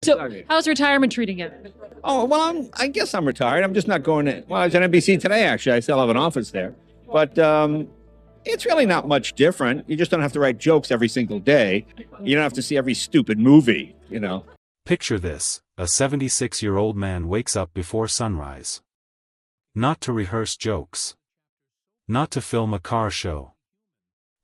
So, Okay. how's retirement treating you? Oh, well, I guess I'm retired. I'm just not going to. Well, I was at NBC today, actually. I still have an office there. But it's really not much different. You just don't have to write jokes every single day. You don't have to see every stupid movie. Picture this: a 76-year-old man wakes up before sunrise. Not to rehearse jokes. Not to film a car show.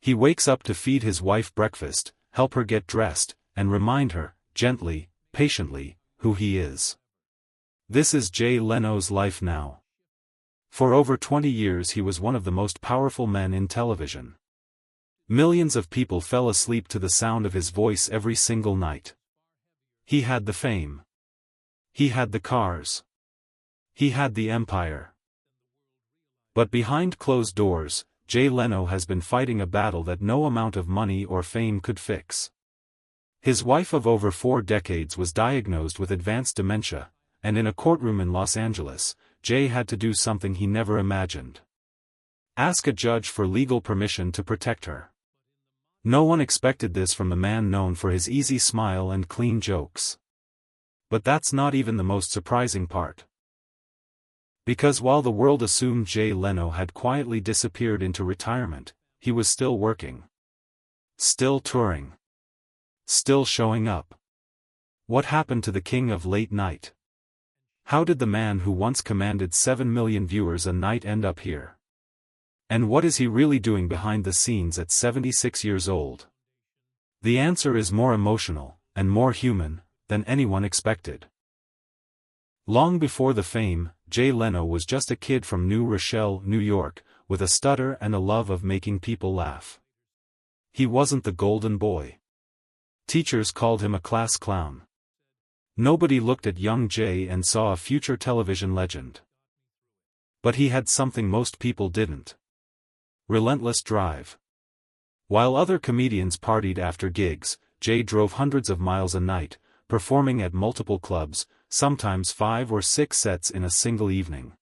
He wakes up to feed his wife breakfast, help her get dressed, and remind her, gently, patiently, who he is. This is Jay Leno's life now. For over 20 years he was one of the most powerful men in television. Millions of people fell asleep to the sound of his voice every single night. He had the fame. He had the cars. He had the empire. But behind closed doors, Jay Leno has been fighting a battle that no amount of money or fame could fix. His wife of over 4 decades was diagnosed with advanced dementia, and in a courtroom in Los Angeles, Jay had to do something he never imagined. Ask a judge for legal permission to protect her. No one expected this from the man known for his easy smile and clean jokes. But that's not even the most surprising part. Because while the world assumed Jay Leno had quietly disappeared into retirement, he was still working. Still touring. Still showing up. What happened to the king of late night? How did the man who once commanded 7 million viewers a night end up here? And what is he really doing behind the scenes at 76 years old? The answer is more emotional, and more human, than anyone expected. Long before the fame, Jay Leno was just a kid from New Rochelle, New York, with a stutter and a love of making people laugh. He wasn't the golden boy. Teachers called him a class clown. Nobody looked at young Jay and saw a future television legend. But he had something most people didn't. Relentless drive. While other comedians partied after gigs, Jay drove hundreds of miles a night, performing at multiple clubs, sometimes 5 or 6 sets in a single evening.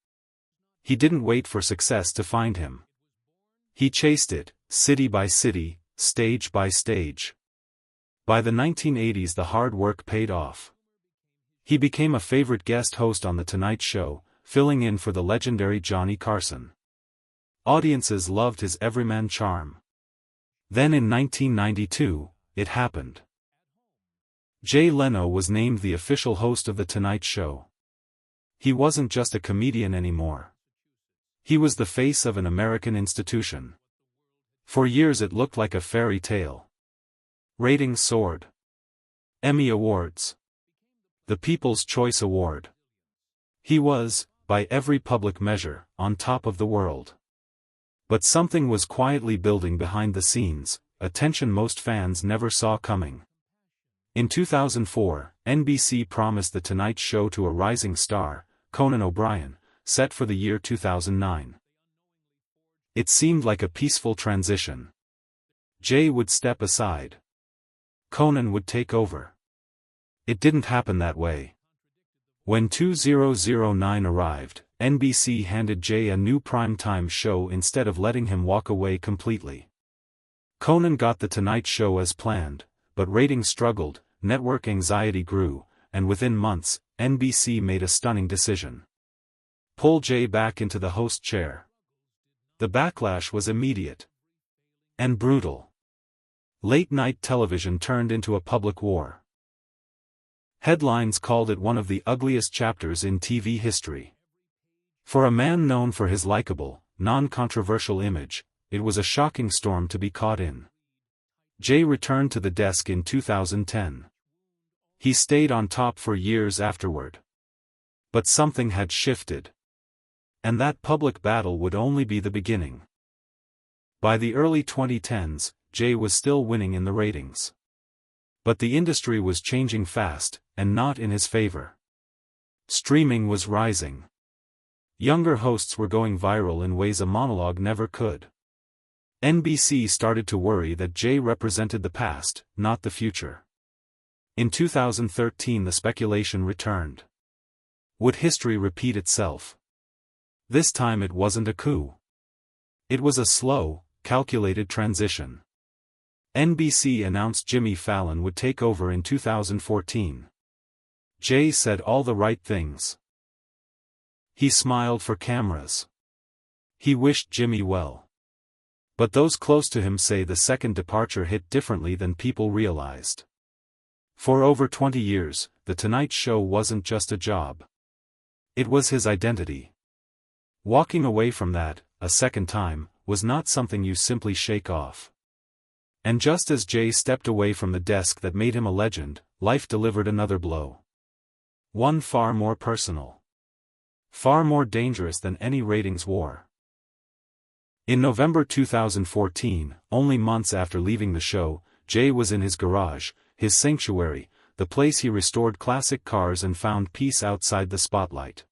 He didn't wait for success to find him. He chased it, city by city, stage by stage. By the 1980s the hard work paid off. He became a favorite guest host on The Tonight Show, filling in for the legendary Johnny Carson. Audiences loved his everyman charm. Then in 1992, it happened. Jay Leno was named the official host of The Tonight Show. He wasn't just a comedian anymore. He was the face of an American institution. For years it looked like a fairy tale. Ratings soared. Emmy Awards. The People's Choice Award. He was, by every public measure, on top of the world. But something was quietly building behind the scenes, a tension most fans never saw coming. In 2004, NBC promised The Tonight Show to a rising star, Conan O'Brien, set for the year 2009. It seemed like a peaceful transition. Jay would step aside. Conan would take over. It didn't happen that way. When 2009 arrived, NBC handed Jay a new primetime show instead of letting him walk away completely. Conan got The Tonight Show as planned, but ratings struggled, network anxiety grew, and within months, NBC made a stunning decision. Pull Jay back into the host chair. The backlash was immediate. And brutal. Late-night television turned into a public war. Headlines called it one of the ugliest chapters in TV history. For a man known for his likable, non-controversial image, it was a shocking storm to be caught in. Jay returned to the desk in 2010. He stayed on top for years afterward. But something had shifted. And that public battle would only be the beginning. By the early 2010s, Jay was still winning in the ratings. But the industry was changing fast, and not in his favor. Streaming was rising. Younger hosts were going viral in ways a monologue never could. NBC started to worry that Jay represented the past, not the future. In 2013 the speculation returned. Would history repeat itself? This time it wasn't a coup. It was a slow, calculated transition. NBC announced Jimmy Fallon would take over in 2014. Jay said all the right things. He smiled for cameras. He wished Jimmy well. But those close to him say the second departure hit differently than people realized. For over 20 years, The Tonight Show wasn't just a job. It was his identity. Walking away from that, a second time, was not something you simply shake off. And just as Jay stepped away from the desk that made him a legend, life delivered another blow. One far more personal. Far more dangerous than any ratings war. In November 2014, only months after leaving the show, Jay was in his garage, his sanctuary, the place he restored classic cars and found peace outside the spotlight.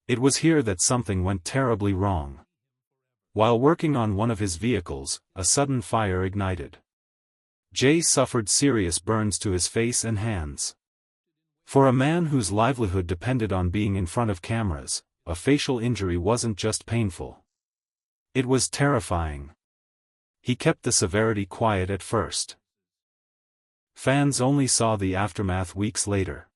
It was here that something went terribly wrong. While working on one of his vehicles, a sudden fire ignited. Jay suffered serious burns to his face and hands. For a man whose livelihood depended on being in front of cameras, a facial injury wasn't just painful. It was terrifying. He kept the severity quiet at first. Fans only saw the aftermath weeks later.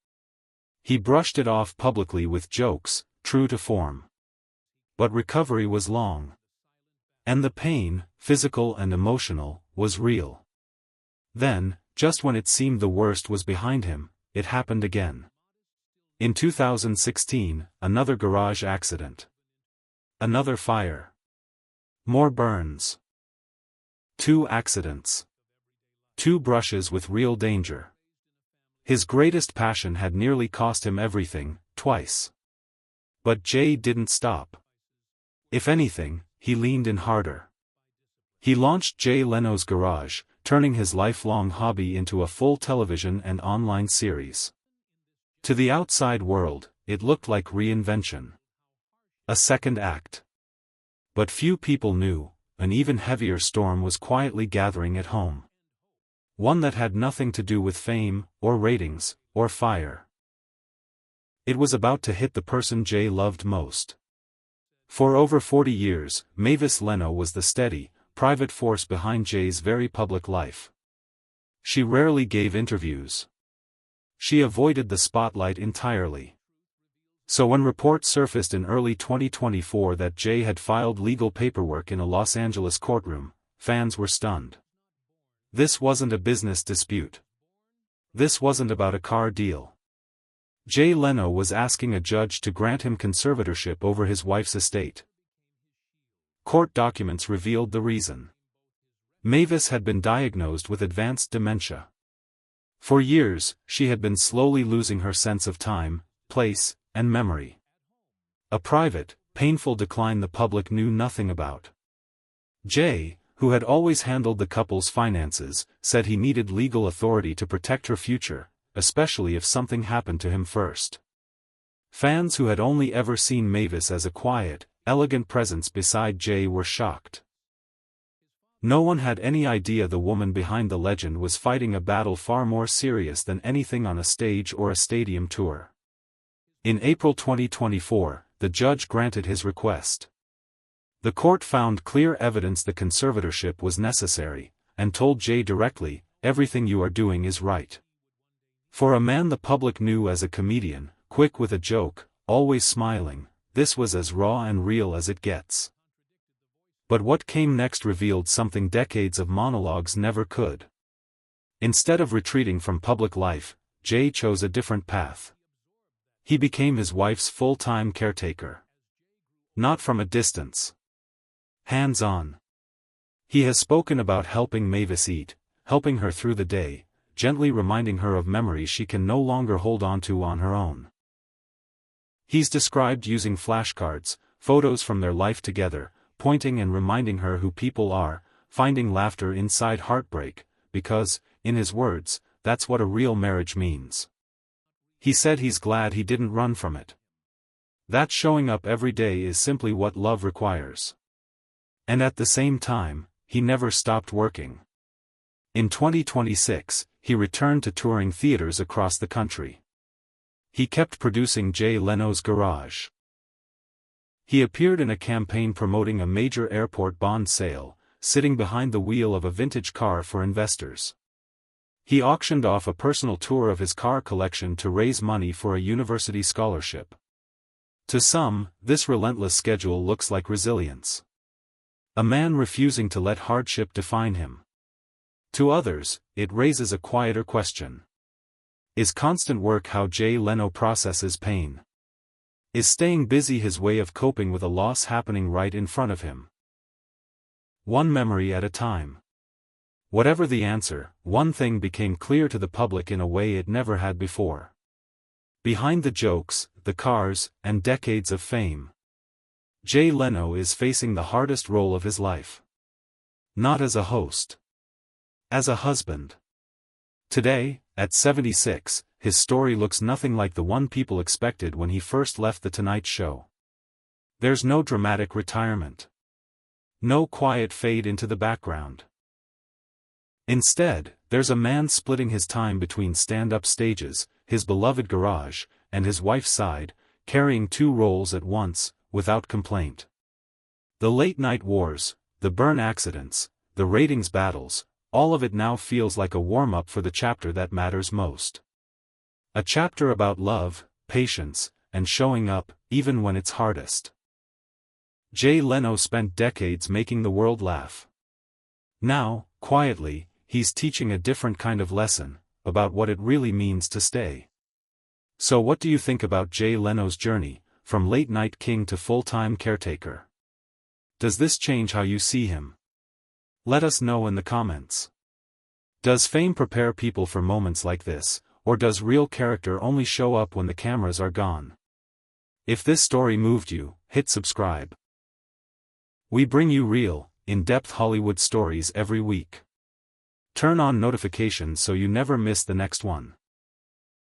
He brushed it off publicly with jokes, true to form. But recovery was long. And the pain, physical and emotional, was real. Then, just when it seemed the worst was behind him, it happened again. In 2016, another garage accident. Another fire. More burns. 2 accidents. 2 brushes with real danger. His greatest passion had nearly cost him everything, twice. But Jay didn't stop. If anything, he leaned in harder. He launched Jay Leno's Garage, turning his lifelong hobby into a full television and online series. To the outside world, it looked like reinvention. A second act. But few people knew, an even heavier storm was quietly gathering at home. One that had nothing to do with fame, or ratings, or fire. It was about to hit the person Jay loved most. For over 40 years, Mavis Leno was the steady, private force behind Jay's very public life. She rarely gave interviews. She avoided the spotlight entirely. So when reports surfaced in early 2024 that Jay had filed legal paperwork in a Los Angeles courtroom, fans were stunned. This wasn't a business dispute. This wasn't about a car deal. Jay Leno was asking a judge to grant him conservatorship over his wife's estate. Court documents revealed the reason. Mavis had been diagnosed with advanced dementia. For years, she had been slowly losing her sense of time, place, and memory. A private, painful decline the public knew nothing about. Jay, who had always handled the couple's finances, said he needed legal authority to protect her future, especially if something happened to him first. Fans who had only ever seen Mavis as a quiet, elegant presence beside Jay were shocked. No one had any idea the woman behind the legend was fighting a battle far more serious than anything on a stage or a stadium tour. In April 2024, the judge granted his request. The court found clear evidence the conservatorship was necessary, and told Jay directly, "Everything you are doing is right." For a man the public knew as a comedian, quick with a joke, always smiling, this was as raw and real as it gets. But what came next revealed something decades of monologues never could. Instead of retreating from public life, Jay chose a different path. He became his wife's full-time caretaker. Not from a distance. Hands-on. He has spoken about helping Mavis eat, helping her through the day, gently reminding her of memories she can no longer hold on to on her own. He's described using flashcards, photos from their life together, pointing and reminding her who people are, finding laughter inside heartbreak, because, in his words, that's what a real marriage means. He said he's glad he didn't run from it. That showing up every day is simply what love requires. And at the same time, he never stopped working. In 2026, he returned to touring theaters across the country. He kept producing Jay Leno's Garage. He appeared in a campaign promoting a major airport bond sale, sitting behind the wheel of a vintage car for investors. He auctioned off a personal tour of his car collection to raise money for a university scholarship. To some, this relentless schedule looks like resilience. A man refusing to let hardship define him. To others, it raises a quieter question. Is constant work how Jay Leno processes pain? Is staying busy his way of coping with a loss happening right in front of him? One memory at a time. Whatever the answer, one thing became clear to the public in a way it never had before. Behind the jokes, the cars, and decades of fame, Jay Leno is facing the hardest role of his life. Not as a host. As a husband. Today, at 76, his story looks nothing like the one people expected when he first left The Tonight Show. There's no dramatic retirement. No quiet fade into the background. Instead, there's a man splitting his time between stand-up stages, his beloved garage, and his wife's side, carrying two roles at once, without complaint. The late-night wars, the burn accidents, the ratings battles, all of it now feels like a warm-up for the chapter that matters most. A chapter about love, patience, and showing up, even when it's hardest. Jay Leno spent decades making the world laugh. Now, quietly, he's teaching a different kind of lesson, about what it really means to stay. So what do you think about Jay Leno's journey, from late-night king to full-time caretaker? Does this change how you see him? Let us know in the comments. Does fame prepare people for moments like this, or does real character only show up when the cameras are gone? If this story moved you, hit subscribe. We bring you real, in-depth Hollywood stories every week. Turn on notifications so you never miss the next one.